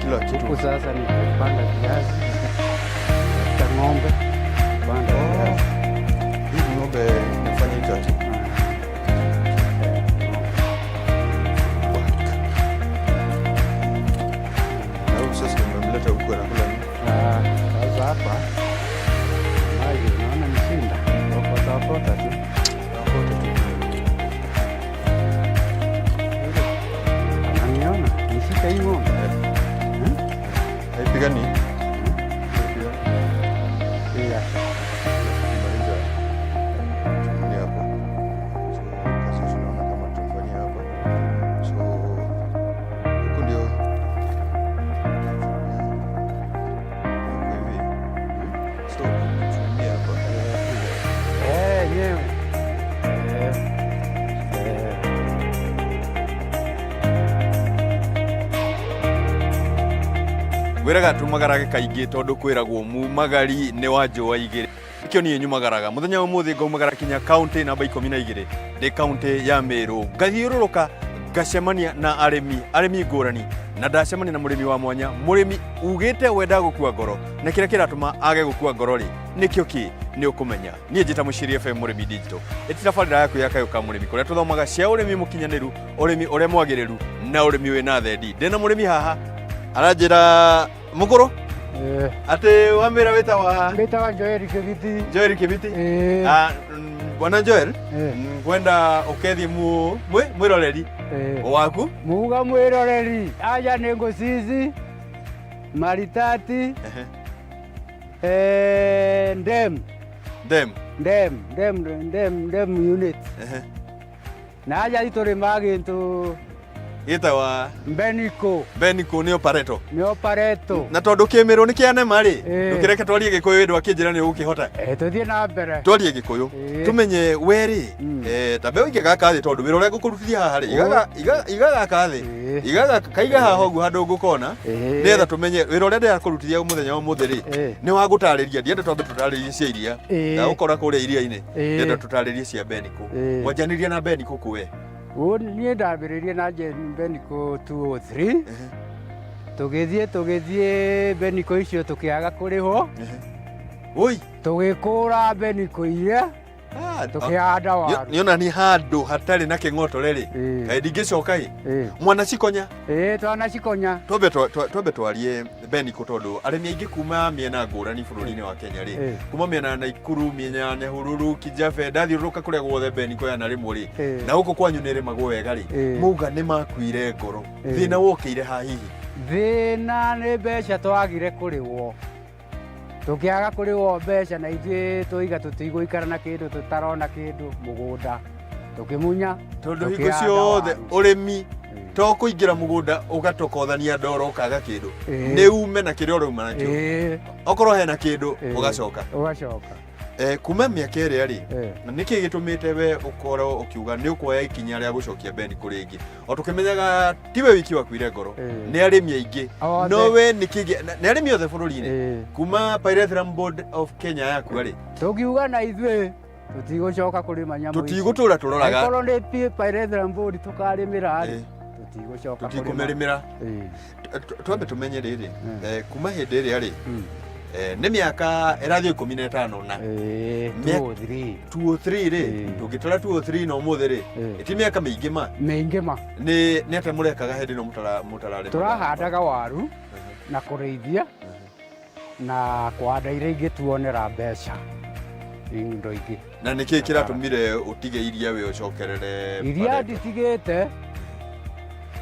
kila kitu. Huku sasa ni kupanda viazi katika ng'ombe, kupanda viazi. Hii ng'ombe inafanya hicho ati? Na huyu sasa nimemleta huku anakula nini? Sasa hapa maji unaona mshinda okota tu. Ananiona nishike hii ng'ombe. Haipigani? Iya. Ni hapo. So kazi tunaona kama tutafanyia hapa. So huko ndio hivi. So tunatumia hapa. Nyewe. Wiraga tumagarage kaingi tondu kwiragwo mumagari ni wanjua igiri ikio ni nyumagaraga muthenya umuthi ngaumagara kinya county namba 12 ndi county ya Meru ngathiururuka ngacemania na arimi ngurani na ndacemania na murimi wa mwanya murimi ugite wenda gukua ngoro na kira kiratuma age gukua ngoro ri nikio ki ni ukumenya nie njita mushiri FM Murimi Digital etira barira yaku ya Kayu ka murimi kuria tuthomaga cia urimi mukinyaniru urimi uria mwagiriru na urimi wina thendi ndina murimi haha aranjira muguru ati wamira wita wa Joel Kibiti bwana Joel kwenda ukethi mwiroreri waku muga mwiroreri aja nengo sisi maritati ndem unit na aja itore magintu itawa Beniko ni opareto na tondu kimiro ni kianema ri ndukireke twarie gikuyu ndu akinjira ni ukihota tuthie na mbere twarie gikuyu tumenye weri tabe uike gaka thi tondu wira uria ngukurutithia haha ri igaga kathi igaga kaiga haha ugu handu ngukona nietha tumenye wira uria ndirakurutithia muthenya wa muthi ri ni wa gutariria ndienda twambe tutaririe cia iria na ukora kuria iria-ini ndienda tutaririe cia Beniko wanjaniria na Beniko kuwe niä ndambä na Beniko 203 tugithie Beniko icio tukiaga kuriho tugikura Beniko iria tukihanda waru niona ni handu hatari na king'otore ri kaĩ ndingĩcoka mwana cikonya twana cikonya twambe twarie Beniko tondu arĩmi aingĩ kuma mĩena ngũrani bũrũri-inĩ wa Kenya ri kuma mĩena ya Naikuru mĩena ya Nyahururu Kijabe ndathiũrũrũka kũrĩa guothe Beniko yana rĩmwe ri na gũkũ kwanyu nĩ rĩmagwo wega ri mauga nĩ makuire ngoro thĩna wokĩire ha hihi thĩna nĩ mbeca twagire kũrĩhwo tukiaga kuriwo mbeca na ithuĩ tũiga tũtigũikara na kĩndũ tũtarona kĩndũ mũgũnda tukimunya tondu hingo ciothe ũrĩmi to kũingĩra mũgũnda ũgatokothania ndoro ũkaga kĩndũ nĩ ume na kĩrĩa ũrauma nakĩo okorwo hena kĩndũ ũgacoka kuma mĩaka ĩrĩa rĩ na nĩkĩ gĩtũmĩte we ũkorwo ũkiuga nĩ ũkuoya ikinya rĩa gũcokia Beniko rĩngĩ o tũkĩmenyaga tiwe wiki wakuire ngoro nĩ arĩmi aingĩ no we nĩ arĩmi othe bũrũri-inĩ kuma Pyrethrum Board of Kenya yakua rĩ tũkiuga na ithuĩ tũtigũcoka kũrĩma nyamũ ici tũtigũtũra tũroraga okorwo nĩ Pyrethrum Board tũkarĩmĩra rĩ tũtikũmĩrĩmĩra twambe tũmenye rĩrĩ kuma hĩndĩ ĩrĩa rĩ nĩ mĩaka ĩrathiĩ 15 na 203 rĩ tũngĩtara 203 na ũmũthĩ rĩ ti mĩaka mĩingĩ ma nĩ atĩ mũrekaga hĩndĩ ĩno mũtararĩ tũrahandaga waru na kũrĩithia na kũhanda iria ingĩ tuonera mbeca indo ingĩ na nĩkĩ kĩratũmire ũtige iria wĩ ũcokerere iria nditigĩte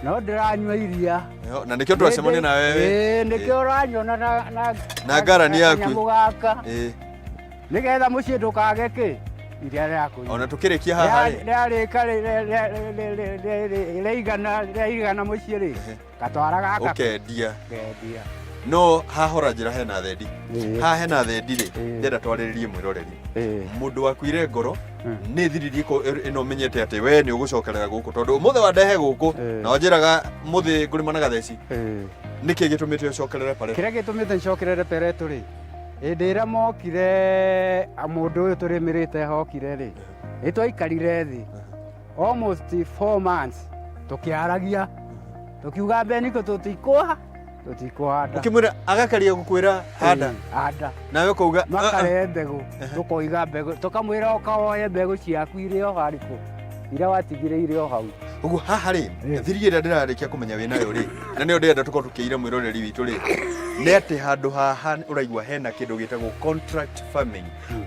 no ndĩranyua iria na nĩkĩo twacemania na wewe nĩkĩo ũranyona na ngarani yaku nĩgetha mũciĩ ndũkage kĩ iria rĩaku ona tũkĩrĩkia haha rĩarĩka rĩigana mũciĩ rĩ gatwara gaka ũkendia no hahora njĩra hena thendi haha hena thendi rĩ ndĩrenda twarĩrĩrie mwĩroreri mũndũ wakuire ngoro nĩ thiriri ĩno menyete atĩ we nĩ ũgũcokerera gũkũ tondũ mũthĩ wandehe gũkũ na wanjĩraga mũthĩ ngũrĩma na gatheci nĩkĩ gĩtũmĩte ũcokerere Pyrethrum kĩrĩa gĩtũmĩte ncokerere Pyrethrum rĩ hĩndĩ ĩrĩa mokire mũndũ ũyũ tũrĩmĩrĩte hokire rĩ nĩtwaikarire thĩ almost 4 months tukiaragia tukiuga Beniko tutikũha tutikuhanda. Ukimwira agakaria gukwira handa handa nawe kuuga makare mbegu tukoiga mbegu tukamwira okaoye mbegu ciaku ire o hariko ira watigire ire o hau uguo haha ri thiri ira ndirarikia kumenya wina yo ri na nio ndirenda tukorwo tukiira mwiroreri witu ri ni ati handu haha uraigua hena kindu gitagwo contract farming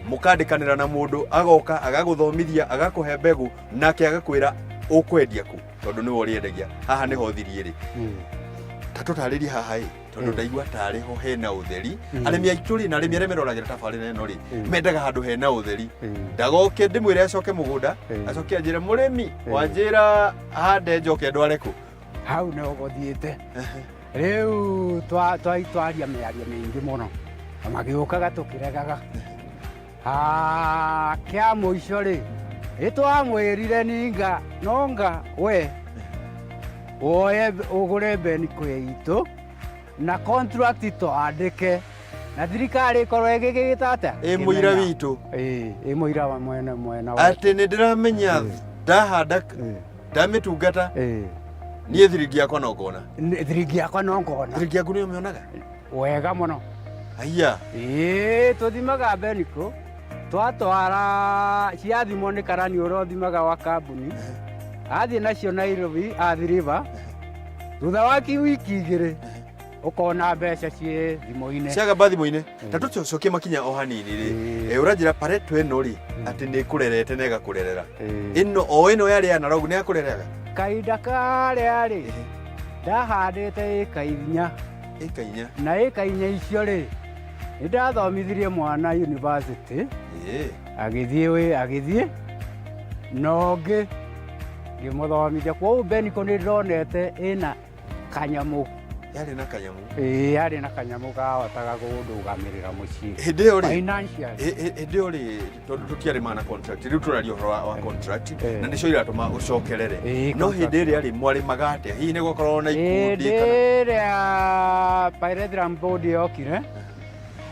mukandikanira na mundu agoka agaguthomithia agakuhe mbegu nake agakwira ukwendia ku tondu ni woriendagia haha niho thiri ri tatutariria haha ri tondu ndaigua tari ho hena utheri arimi aitu ri na arimi arĩa meroragira tabarĩra ĩno ri mendaga handu hena utheri ndagoke ndimwire acoke mugunda acoke anjire Murimi wanjira hande njoke ndware ku hau no gothiĩte riu twaria mĩario mĩingĩ mũno magĩũkaga tũkĩregaga kĩa mũico rĩ nĩtwamwĩrire ninga nonga we woye ũgũre beniko itũ na contract twandĩke na thirikari ĩkorwo ĩgĩgĩta atĩa mũira witũ mũira mwena atĩ nĩ ndĩramenya ndahanda ndamĩtungata niĩ thiringi yakwa no ngona thiringi yakwa no ngona thiringi yaku nĩyo mĩonaga wega mũno aya tũthimaga beniko twatwara ciathimwo nĩ karani ũrĩa ũthimaga wa kambuni athiĩ nacio Nairobi athiriva thutha wa wiki igĩrĩ ukona mbeca ciĩ thimũ-inĩ ciagamba thimũ-inĩ ta tũcokie makinya o hanini rĩ ũranjĩra Pyrethrum ĩno rĩ atĩ nĩ ĩkũrerete na ĩgakũrerera ĩno o ĩno yarĩ analogu nĩ yakũrereraga kahinda karĩa rĩ ndahandĩte ĩka inya na ĩka inya icio rĩ nĩ ndathomithirie mwana university agĩthiĩ nongĩ ngĩmũthomithia koguo beniko nĩ ndĩronete ĩna kanyamu yarĩ na kanyamu yarĩ na kanyamu gahotaga gũndũgamĩrĩra mũciĩ hĩndĩ ĩyo rĩ financial hĩndĩ ĩyo rĩ tondũ tũtiarĩ mana contract rĩu tũraria ũhoro wa contract na nĩcio iratũma ũcokerere no hĩndĩ ĩrĩa rĩ mwarĩmaga atĩa hihi nĩ gũkorwo na ikundi kana hĩndĩ ĩrĩa Pyrethrum board yokire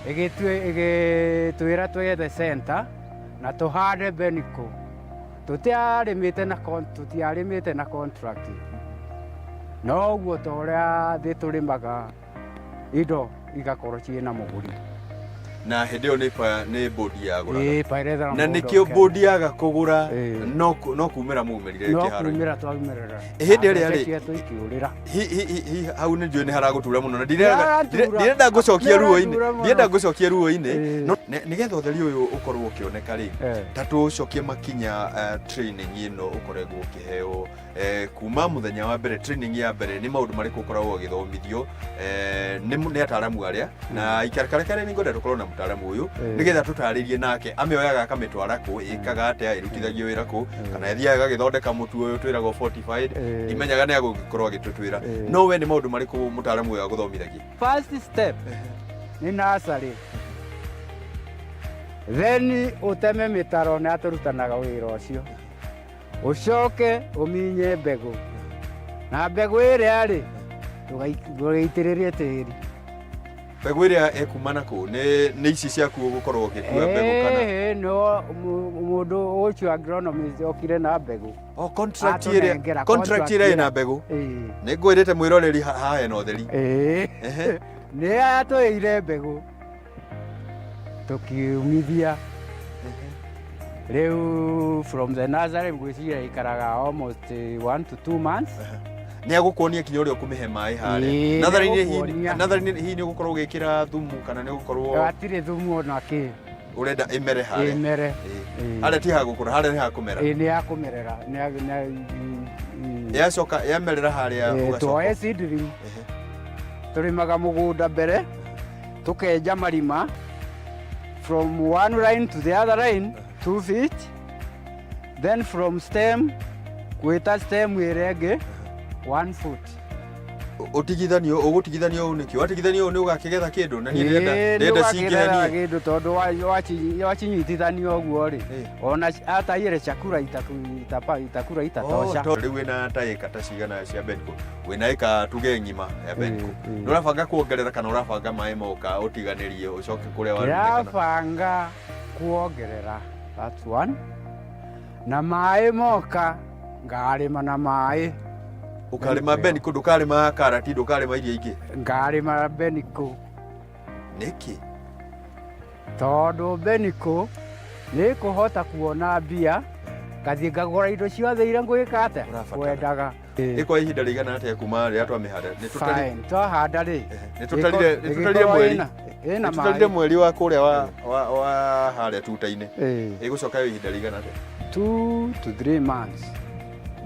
ĩgĩtwĩra twethe center na tũhande beniko tũtiarĩmĩte na contract no ũguo ta ũrĩa thĩ tũrĩmaga indo igakorwo ciĩna mũgũri na hĩndĩ ĩyo nĩ bodi yagũraga na na nĩkĩo bodi yaga kũgũra no kumĩra mumĩrire kĩharo no kumĩra twaumĩrĩra hĩndĩ ĩrĩa rĩ tũikĩũrĩra hau nĩ njũĩ nĩ haragũtura mũno na ndirenda ngũcokia ruo-inĩ no nĩgetha ũtheri ũyũ ũkorwo ũkĩoneka rĩ ta tũcokie makinya training ĩno ũkoragwo ũkĩheo kuma mũthenya wa mbere training ya mbere nĩ maũndũ marĩkũ ũkoragwo ũgĩthomithio nĩ ataramu arĩa na ikarekarekare nĩ ngwenda tũkorwo na mũtaramu ũyũ nĩgetha tũtarĩrie nake amĩoyaga akamĩtwara kũ ĩkaga atĩa ĩrutithagio wĩra kũ kana ĩthiaga agagĩthondeka mũtu ũyũ twĩragwo fortified imenyaga nĩ agũgĩkorwo agĩtũtwĩra no we nĩ maũndũ marĩkũ mũtaramu ũyũ agũthomithagia first step nĩ nursery then ũteme mĩtaro nĩ atũrutanaga wĩra ũcio ucoke uminye mbegu na mbegu ĩrĩa rĩ tũgĩitĩrĩrie tĩri mbegu ĩrĩa ĩkumana kũ nĩ ici ciaku ũgũkorwo ũgĩkua mbegu kana no mũndũ ũcio agronomist okire na mbegu contract ĩrĩa ĩna mbegu nĩ ngwĩrĩte mwĩroreri haha hena ũtheri nĩ atũĩire mbegu tukiumithia rĩu from the nursery ngwĩciria ikaraga almost 1 to 2 months nĩ agũkuonia kinya ũrĩa ũkũmĩhe maĩ harĩa natharĩ-inĩ hihi nĩ ũgũkorwo ũgĩkĩra thumu kana nĩ ũgũkorwo hatirĩ thumu ona kĩ ũrenda ĩmere harĩa ĩmere harĩa ti hagũkũra harĩa nĩ hakũmera nĩ hakũmerera yacoka yamerera harĩa tuoye seedling tũrĩmaga mũgũnda mbere tũkenja marima from one line to the other line 2 feet then from stem kwĩta stem ĩrĩa ĩngĩ 1 foot ũtigithanio ũgũtigithanio nĩkĩ watigithanio nĩ ũgakĩgetha kĩndũ na niĩ ndĩrenda cingĩhenie kĩndũ tondũ wacinyitithanio ũguo rĩ ona hata ile chakula itakula itatosha rĩu wĩna ta ĩka ta cigana cia beniko wĩna ĩka tuge ng'ima ya beniko ndũrabanga kuongerera kana ũrabanga maĩ moka ũtiganĩrie ũcoke kũrĩa ndĩrabanga kuongerera that's one na maĩ moka ngarĩma na maĩ Ukarima beniko ndukarima karati ndukarima iria ingĩ. Ngarima beniko. Nĩkĩ? Tondũ beniko nĩ kũhota kuona mbia ngathiĩ ngagũra indo ciothe iria ngwĩka atĩa kwendaga. Ĩkwa ihinda rĩigana atĩa kuma rĩrĩa twamĩhanda? Twahanda rĩ nĩtũtarire mweri wa kũrĩa wa harĩa tuta-inĩ. Ĩgũcoka ihinda rĩigana atĩa? 2 to 3 months.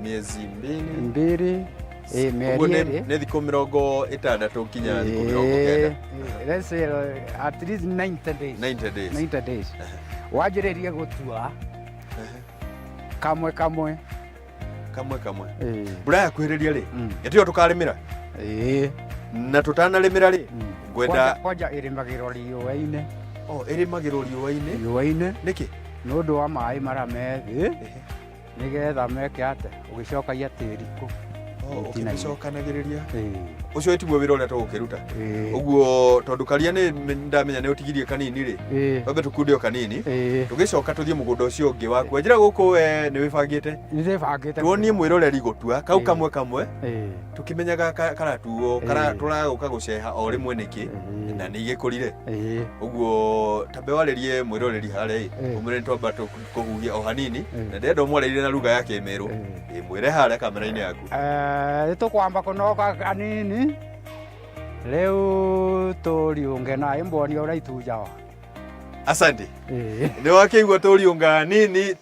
Miezi 2 mĩeri ĩrĩ. Nĩ thikũ 60 nginya thikũ 90. Let's say at least 90 days. 90 days. Wanjĩrĩrie gũtua kamwe kamwe. Mbura yakuhĩrĩria rĩ, ĩtĩyo tũkarĩmĩra? Na tũtanarĩmĩra rĩ, ngwenda kwanja ĩrĩmagĩrwo riũa-inĩ. Ĩrĩmagĩrwo riũa-inĩ? Nĩkĩ? Nĩ ũndũ wa maĩ marĩa me thĩ nĩgetha meke atĩa ũgĩcokagia tĩri kũ. Ũgĩcokanagĩrĩria? Ũcio tiguo wĩra ũrĩa tũgũkĩruta. Ũguo tondũ karia nĩ ndamenya nĩ ũtigirie kanini rĩ, twambe tũkunde o kanini, tũgĩcoka tũthiĩ mũgũnda ũcio ũngĩ waku. Njĩra gũkũ we nĩ wĩbangĩte? Nĩ ndĩbangĩte. Tuonie mwĩroreri gũtua, kau kamwe, tũkĩmenyaga karatuo, tũragũka gũceha o rĩmwe nĩkĩ, na nĩ igĩkũrire. Ũguo tambe warĩrie mwĩroreri harĩa ũmũre nĩ twamba kũhuhia o hanini, na ndĩrenda ũmwarĩrie na lugha ya kĩmerũ. Mwĩre harĩa kamera-inĩ yaku. Nĩtũkwamba kũnoga kanini rĩu tũriũnge naĩ mboni ũrĩa itujaga. Asante. Nĩ wakĩigua tũriũnga nini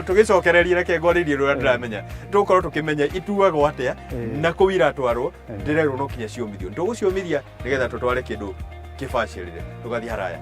tũgĩcokereria reke ngwarĩrie rũrĩa ndĩramenya. Tũgũkorwo tũkĩmenya ituagwo atĩa na kũu iratwarwo ndĩrerwo no kinya ciomithio. Tũgũciomithia nĩgetha tũtware kĩndũ kĩbacĩrĩre. Tũgathiĩ haraya.